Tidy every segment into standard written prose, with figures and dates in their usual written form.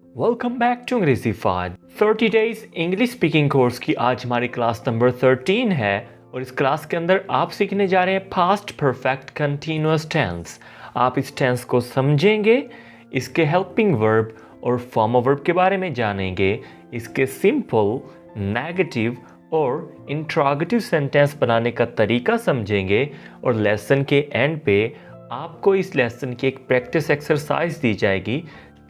Welcome back to Angrezifaad 30 days English speaking course की आज हमारी क्लास नंबर 13 है और इस क्लास के अंदर आप सीखने जा रहे हैं पास्ट परफेक्ट कंटीन्यूअस टेंस। आप इस टेंस को समझेंगे, इसके हेल्पिंग वर्ब और फॉर्म ऑफ वर्ब के बारे में जानेंगे, इसके सिंपल, नेगेटिव और इंट्रोगेटिव सेंटेंस बनाने का तरीका समझेंगे और लेसन के एंड पे आपको इस लेसन की एक प्रैक्टिस एक्सरसाइज दी जाएगी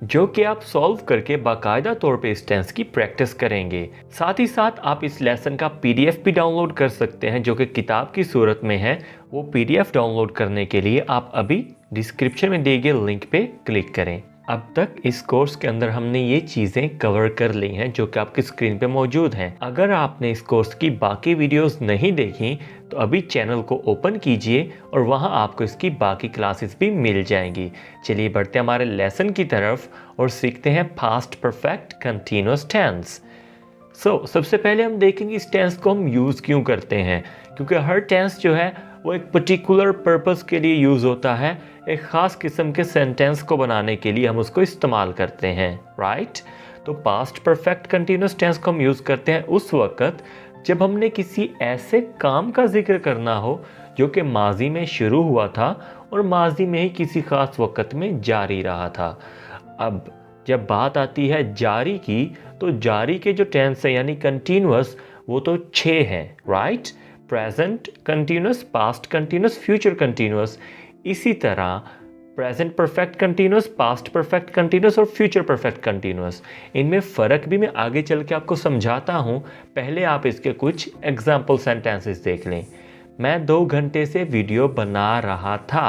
जो कि आप सॉल्व करके बाकायदा तौर पे इस टेंस की प्रैक्टिस करेंगे। साथ ही साथ आप इस लेसन का पीडीएफ भी डाउनलोड कर सकते हैं जो कि किताब की सूरत में है। वो पीडीएफ डाउनलोड करने के लिए आप अभी डिस्क्रिप्शन में दिए गए लिंक पे क्लिक करें। अब तक इस कोर्स के अंदर हमने ये चीज़ें कवर कर ली हैं जो कि आपकी स्क्रीन पे मौजूद हैं। अगर आपने इस कोर्स की बाकी वीडियोस नहीं देखी तो अभी चैनल को ओपन कीजिए और वहां आपको इसकी बाकी क्लासेस भी मिल जाएंगी। चलिए बढ़ते हैं हमारे लेसन की तरफ और सीखते हैं पास्ट परफेक्ट कंटीन्यूअस टेंस। सबसे पहले हम देखेंगे इस टेंस को हम यूज़ क्यों करते हैं, क्योंकि हर टेंस जो है वो एक पर्टिकुलर पर्पस के लिए यूज़ होता है। एक ख़ास किस्म के सेंटेंस को बनाने के लिए हम उसको इस्तेमाल करते हैं, राइट। तो पास्ट परफेक्ट कंटीन्यूअस टेंस को हम यूज़ करते हैं उस वक़्त जब हमने किसी ऐसे काम का जिक्र करना हो जो कि माजी में शुरू हुआ था और माजी में ही किसी ख़ास वक़्त में जारी रहा था। अब जब बात आती है जारी की, तो जारी के जो टेंस है यानी कंटीन्यूअस वो तो 6 हैं, right. Present continuous, past continuous, future continuous. इसी तरह present perfect continuous, past perfect continuous और फ्यूचर परफेक्ट कंटीन्यूअस। इनमें फ़र्क भी मैं आगे चल के आपको समझाता हूँ। पहले आप इसके कुछ एग्जाम्पल सेंटेंसेस देख लें। मैं 2 घंटे से वीडियो बना रहा था।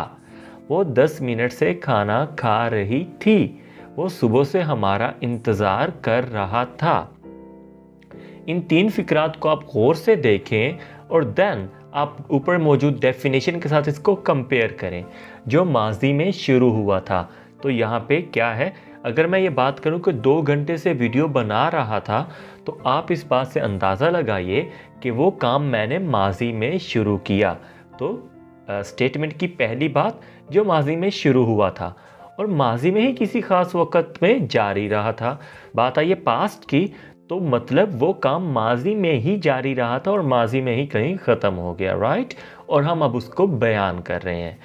वो 10 मिनट से खाना खा रही थी। वो सुबह से हमारा इंतज़ार कर रहा था। इन 3 फिक्रात को आप गौर से देखें और देन आप ऊपर मौजूद डेफिनेशन के साथ इसको कंपेयर करें जो माजी में शुरू हुआ था। तो यहाँ पे क्या है, अगर मैं ये बात करूँ कि 2 घंटे से वीडियो बना रहा था तो आप इस बात से अंदाज़ा लगाइए कि वो काम मैंने माजी में शुरू किया। तो स्टेटमेंट की पहली बात जो माजी में शुरू हुआ था और माजी में ही किसी ख़ास वक़्त में जारी रहा था। बात आई है पास्ट की, तो मतलब वो काम माजी में ही जारी रहा था और माजी में ही कहीं ख़त्म हो गया, राइट। और हम अब उसको बयान कर रहे हैं।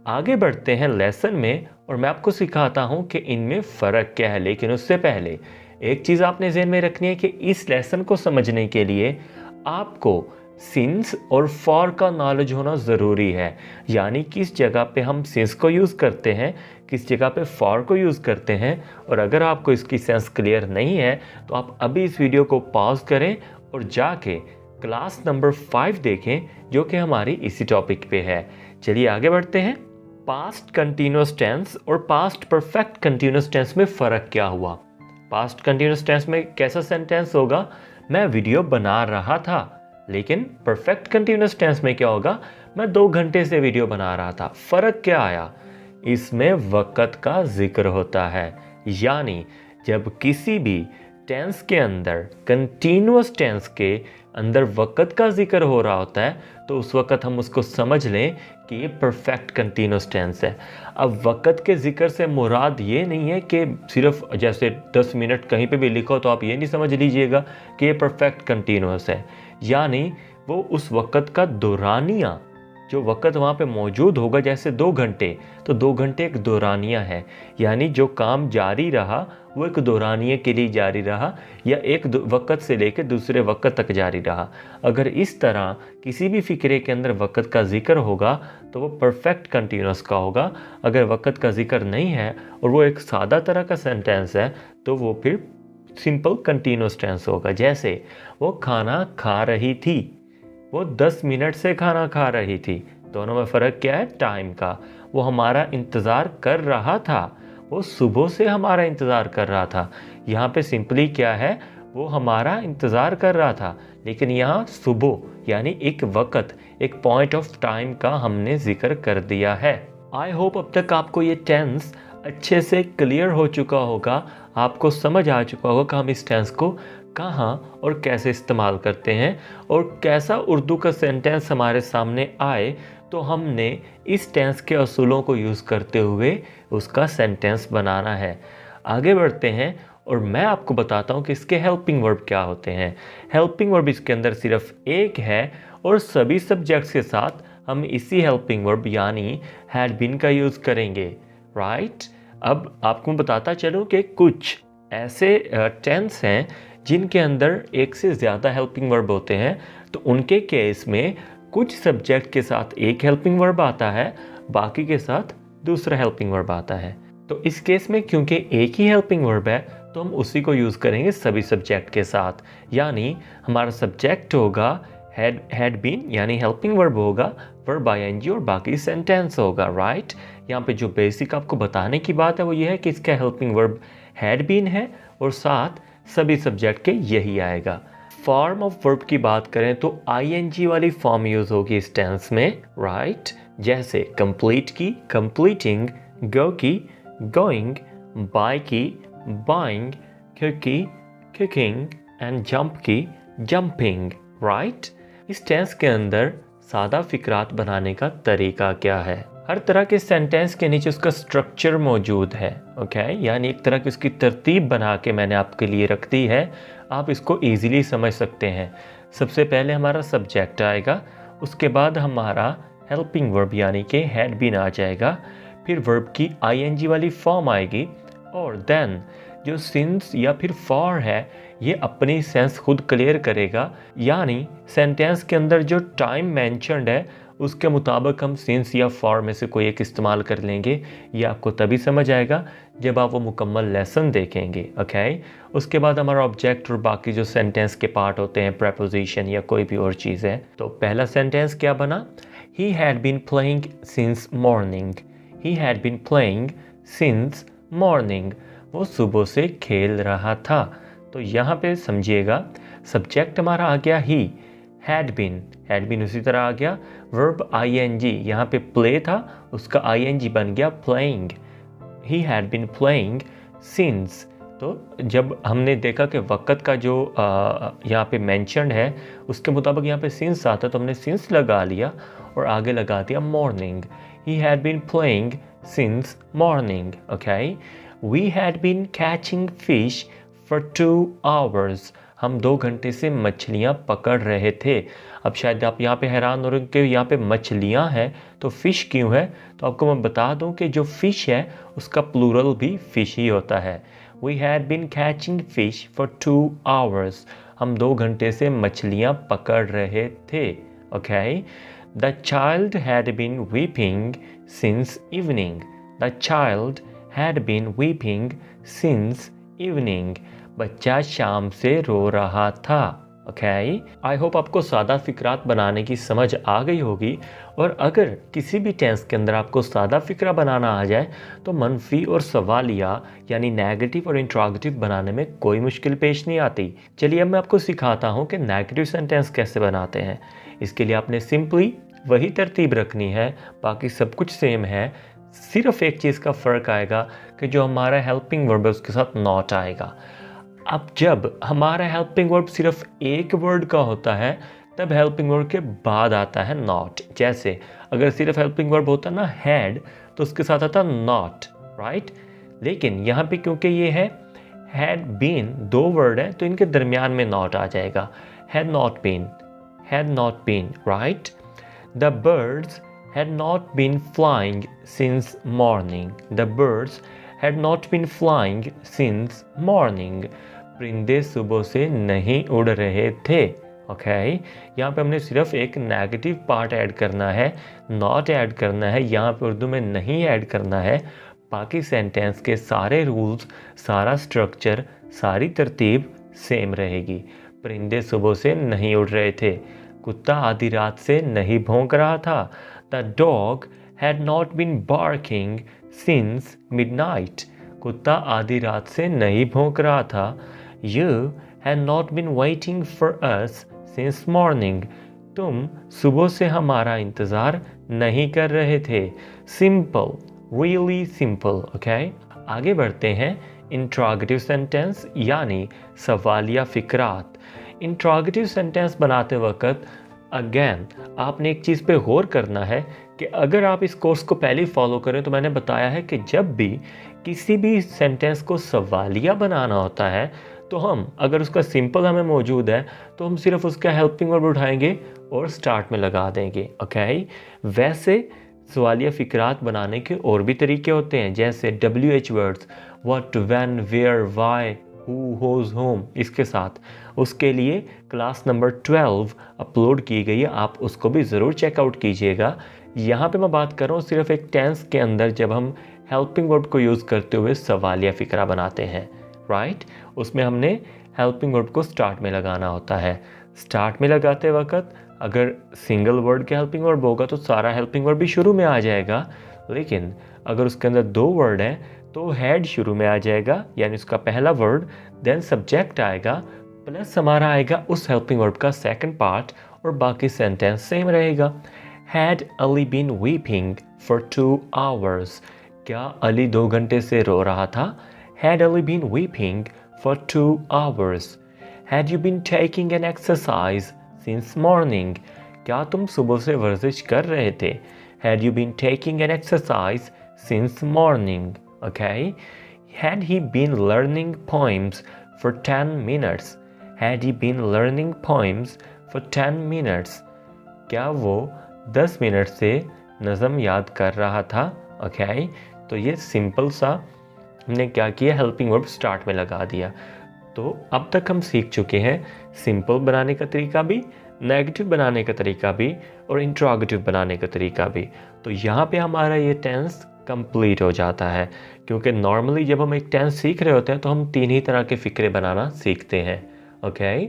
आगे बढ़ते हैं लेसन में और मैं आपको सिखाता हूँ कि इनमें फ़र्क क्या है। लेकिन उससे पहले एक चीज़ आपने ज़हन में रखनी है कि इस लेसन को समझने के लिए आपको सिंस और फॉर का नॉलेज होना ज़रूरी है। यानी किस जगह पे हम सिंस को यूज़ करते हैं, किस जगह पे फॉर को यूज़ करते हैं। और अगर आपको इसकी सेंस क्लियर नहीं है तो आप अभी इस वीडियो को पॉज करें और जाके क्लास नंबर 5 देखें जो कि हमारी इसी टॉपिक पे है। चलिए आगे बढ़ते हैं। पास्ट कंटीन्यूअस टेंस और पास्ट परफेक्ट कंटीन्यूअस टेंस में फ़र्क क्या हुआ। पास्ट कंटीन्यूअस टेंस में कैसा सेंटेंस होगा, मैं वीडियो बना रहा था। लेकिन परफेक्ट कंटीन्यूअस टेंस में क्या होगा, मैं 2 घंटे से वीडियो बना रहा था। फ़र्क क्या आया, इसमें वक़्त का जिक्र होता है। यानी जब किसी भी टेंस के अंदर, कंटीन्यूअस टेंस के अंदर वक़्त का जिक्र हो रहा होता है तो उस वक़्त हम उसको समझ लें कि ये परफेक्ट कंटीन्यूअस टेंस है। अब वक़्त के जिक्र से मुराद ये नहीं है कि सिर्फ जैसे 10 मिनट कहीं पे भी लिखो तो आप ये नहीं समझ लीजिएगा कि ये परफेक्ट कंटीन्यूअस है। यानी वो उस वक़्त का दौरानिया, जो वक़्त वहाँ पे मौजूद होगा, जैसे 2 घंटे, तो 2 घंटे एक दौरानिया है। यानी जो काम जारी रहा वो एक दौरानिए के लिए जारी रहा या एक वक़्त से लेकर दूसरे वक़्त तक जारी रहा। अगर इस तरह किसी भी फ़िक्रे के अंदर वक़्त का जिक्र होगा तो वो परफेक्ट कंटीन्यूअस का होगा। अगर वक़्त का जिक्र नहीं है और वो एक सादा तरह का सेंटेंस है तो वो फिर सिंपल कंटीन्यूअस टेंस होगा। जैसे वो खाना खा रही थी, वो 10 मिनट से खाना खा रही थी। दोनों में फ़र्क क्या है, टाइम का। वो हमारा इंतज़ार कर रहा था, वो सुबह से हमारा इंतज़ार कर रहा था। यहाँ पे सिंपली क्या है, वो हमारा इंतज़ार कर रहा था, लेकिन यहाँ सुबह यानी एक वक़्त, एक पॉइंट ऑफ टाइम का हमने जिक्र कर दिया है। आई होप अब तक आपको ये टेंस अच्छे से क्लियर हो चुका होगा, आपको समझ आ चुका होगा कि हम इस टेंस को कहाँ और कैसे इस्तेमाल करते हैं और कैसा उर्दू का सेंटेंस हमारे सामने आए तो हमने इस टेंस के असूलों को यूज़ करते हुए उसका सेंटेंस बनाना है। आगे बढ़ते हैं और मैं आपको बताता हूँ कि इसके हेल्पिंग वर्ब क्या होते हैं। हेल्पिंग वर्ब इसके अंदर सिर्फ एक है और सभी सब्जेक्ट्स के साथ हम इसी हेल्पिंग वर्ब यानी हैड बीन का यूज़ करेंगे, राइट। अब आपको बताता चलूँ कि कुछ ऐसे टेंस हैं जिनके अंदर एक से ज़्यादा हेल्पिंग वर्ब होते हैं, तो उनके केस में कुछ सब्जेक्ट के साथ एक हेल्पिंग वर्ब आता है, बाकी के साथ दूसरा हेल्पिंग वर्ब आता है। तो इस केस में क्योंकि एक ही हेल्पिंग वर्ब है तो हम उसी को यूज़ करेंगे सभी सब्जेक्ट के साथ, यानी हमारा सब्जेक्ट होगा हैड बीन यानी हेल्पिंग वर्ब होगा, वर्ब आईएनजी और बाकी सेंटेंस होगा, राइट। यहाँ पे जो बेसिक आपको बताने की बात है वो ये है कि इसका हेल्पिंग वर्ब हैड बीन है और साथ सभी सब्जेक्ट के यही आएगा। फॉर्म ऑफ वर्ब की बात करें तो आईएनजी वाली फॉर्म यूज़ होगी इस टेंस में, राइट। जैसे कंप्लीट की कंप्लीटिंग, गो की गोइंग, बाय की बाइंग, कुक की कुकिंग एंड जंप की जंपिंग, राइट। इस टेंस के अंदर सादा फिक्रात बनाने का तरीका क्या है? हर तरह के सेंटेंस के नीचे उसका स्ट्रक्चर मौजूद है, ओके, यानी एक तरह की उसकी तरतीब बना के मैंने आपके लिए रख दी है, आप इसको इजीली समझ सकते हैं। सबसे पहले हमारा सब्जेक्ट आएगा, उसके बाद हमारा हेल्पिंग वर्ब यानी कि हैड बीन आ जाएगा, फिर वर्ब की आईएनजी वाली फॉर्म आएगी और देन जो सिंस या फिर फॉर है ये अपनी सेंस खुद क्लियर करेगा, यानी सेंटेंस के अंदर जो टाइम मेंशन्ड है उसके मुताबिक हम सिंस या फॉर में से कोई एक इस्तेमाल कर लेंगे। ये आपको तभी समझ आएगा जब आप वो मुकम्मल लेसन देखेंगे, ओके। उसके बाद हमारा ऑब्जेक्ट और बाकी जो सेंटेंस के पार्ट होते हैं, प्रेपोजिशन या कोई भी और चीज़ है। तो पहला सेंटेंस क्या बना? He had been playing since morning. He had been playing since morning. वो सुबह से खेल रहा था। तो यहाँ पे समझिएगा सब्जेक्ट हमारा आ गया ही, had been उसी तरह आ गया, वर्ब ing यहाँ पे play था, उसका ing बन गया playing. He had been playing since. तो जब हमने देखा कि वक़्त का जो यहाँ पे मेंशन्ड है उसके मुताबिक यहाँ पे सिंस आता तो हमने सिंस लगा लिया और आगे लगा दिया morning. He had been playing since morning, okay? We had been catching fish for 2 hours. हम 2 घंटे से मछलियाँ पकड़ रहे थे। अब शायद आप यहाँ पे हैरान हो रहे हैं कि यहाँ पे मछलियाँ हैं तो फ़िश क्यों है? तो आपको मैं बता दूँ कि जो फ़िश है उसका प्लूरल भी फ़िश ही होता है। We had been catching fish for 2 hours. हम 2 घंटे से मछलियाँ पकड़ रहे थे, okay? The child had been weeping since evening. The child had been weeping since evening. बच्चा शाम से रो रहा था, ओके। आई होप आपको सादा फिक्रात बनाने की समझ आ गई होगी, और अगर किसी भी टेंस के अंदर आपको सादा फिक्रा बनाना आ जाए तो मनफी और सवालिया यानी नेगेटिव और इंट्रोगेटिव बनाने में कोई मुश्किल पेश नहीं आती। चलिए अब मैं आपको सिखाता हूँ कि नेगेटिव सेंटेंस कैसे बनाते हैं। इसके लिए आपने सिंपली वही तरतीब रखनी है, बाकी सब कुछ सेम है, सिर्फ एक चीज़ का फ़र्क आएगा कि जो हमारा हेल्पिंग वर्ब है उसके साथ नॉट आएगा। अब जब हमारा हेल्पिंग वर्ब सिर्फ एक वर्ड का होता है तब हेल्पिंग वर्ब के बाद आता है नॉट। जैसे अगर सिर्फ हेल्पिंग वर्ब होता ना हैड तो उसके साथ आता नॉट, राइट। लेकिन यहाँ पे क्योंकि ये है हैड बीन, 2 वर्ड है तो इनके दरमियान में नॉट आ जाएगा। Had not been, right. The birds had not been flying since morning. The birds had not been flying since morning. परिंदे सुबह से नहीं उड़ रहे थे, ओके। यहाँ पे हमने सिर्फ एक नेगेटिव पार्ट ऐड करना है, नॉट ऐड करना है, यहाँ पे उर्दू में नहीं ऐड करना है। बाकी सेंटेंस के सारे रूल्स, सारा स्ट्रक्चर, सारी तरतीब सेम रहेगी। परिंदे सुबह से नहीं उड़ रहे थे, कुत्ता आधी रात से नहीं भौंक रहा था। The dog had not been barking since midnight. कुत्ता आधी रात से नहीं भौंक रहा था। You had not been waiting for us since morning. तुम सुबह से हमारा इंतज़ार नहीं कर रहे थे। Simple, really simple, okay? आगे बढ़ते हैं इंट्रोगेटिव सेंटेंस यानी सवालिया फिक्रात। इंट्रोगेटिव सेंटेंस बनाते वक्त अगेन आपने एक चीज़ पे गौर करना है कि अगर आप इस कोर्स को पहले फॉलो करें तो मैंने बताया है कि जब भी किसी भी सेंटेंस को सवालिया बनाना होता है तो हम अगर उसका सिंपल हमें मौजूद है तो हम सिर्फ उसका हेल्पिंग वर्ब उठाएंगे और स्टार्ट में लगा देंगे। ओके, वैसे सवालिया फ़िक्रात बनाने के और भी तरीके होते हैं, जैसे WH words, what, when, where, why, who, whose, whom, इसके साथ। उसके लिए क्लास नंबर 12 अपलोड की गई है, आप उसको भी ज़रूर चेकआउट कीजिएगा। यहाँ पे मैं बात कर रहा हूँ सिर्फ एक टेंस के अंदर जब हम हेल्पिंग वर्ब को यूज़ करते हुए सवालिया फ़िक्रा बनाते हैं, राइट। उसमें हमने हेल्पिंग वर्ब को स्टार्ट में लगाना होता है। स्टार्ट में लगाते वक्त अगर सिंगल वर्ड के हेल्पिंग वर्ब होगा तो सारा हेल्पिंग वर्ब भी शुरू में आ जाएगा, लेकिन अगर उसके अंदर 2 वर्ड हैं तो हेड शुरू में आ जाएगा, यानी उसका पहला वर्ड, देन सब्जेक्ट आएगा, प्लस हमारा आएगा उस हेल्पिंग वर्ब का सेकंड पार्ट, और बाकी सेंटेंस सेम रहेगा। Had Ali been weeping for 2 hours? क्या अली 2 घंटे से रो रहा था? Had Ali been weeping for 2 hours? Had you been taking an exercise since morning? क्या तुम सुबह से वर्जिश कर रहे थे? Had you been taking an exercise since morning? Okay. Had he been learning poems for 10 minutes? Had he been learning poems for 10 minutes? क्या वो 10 मिनट से नज़म याद कर रहा था? ओके, तो ये सिंपल सा हमने क्या किया, हेल्पिंग वर्ब स्टार्ट में लगा दिया। तो अब तक हम सीख चुके हैं सिंपल बनाने का तरीका भी, नेगेटिव बनाने का तरीका भी, और इंट्रोगेटिव बनाने का तरीका भी। तो यहाँ पे हमारा ये टेंस कंप्लीट हो जाता है, क्योंकि नॉर्मली जब हम एक टेंस सीख रहे होते हैं तो हम 3 ही तरह के फ़िक्रे बनाना सीखते हैं। ओके,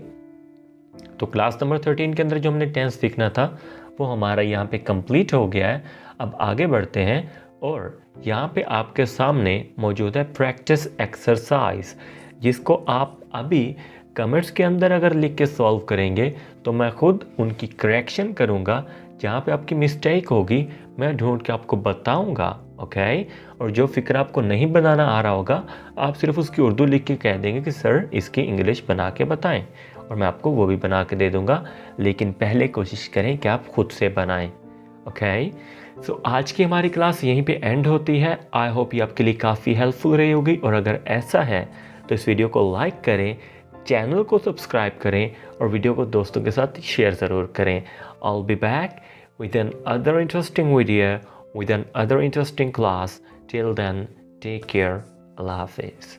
तो क्लास नंबर 13 के अंदर जो हमने टेंस सीखना था वो हमारा यहाँ पे कंप्लीट हो गया है। अब आगे बढ़ते हैं, और यहाँ पे आपके सामने मौजूद है प्रैक्टिस एक्सरसाइज, जिसको आप अभी कमेंट्स के अंदर अगर लिख के सॉल्व करेंगे तो मैं खुद उनकी करेक्शन करूँगा। जहाँ पे आपकी मिस्टेक होगी मैं ढूंढ के आपको बताऊँगा। ओके, और जो फ़िक्र आपको नहीं बनाना आ रहा होगा आप सिर्फ उसकी उर्दू लिख के कह देंगे कि सर इसकी इंग्लिश बना के बताएं, और मैं आपको वो भी बना के दे दूँगा। लेकिन पहले कोशिश करें कि आप खुद से बनाएं। ओके, सो आज की हमारी क्लास यहीं पे एंड होती है। आई होप ये आपके लिए काफ़ी हेल्पफुल रही होगी, और अगर ऐसा है तो इस वीडियो को लाइक करें, चैनल को सब्सक्राइब करें, और वीडियो को दोस्तों के साथ शेयर ज़रूर करें। I'll be back with another interesting video, with another interesting class. Till then, take care. Allah Hafiz.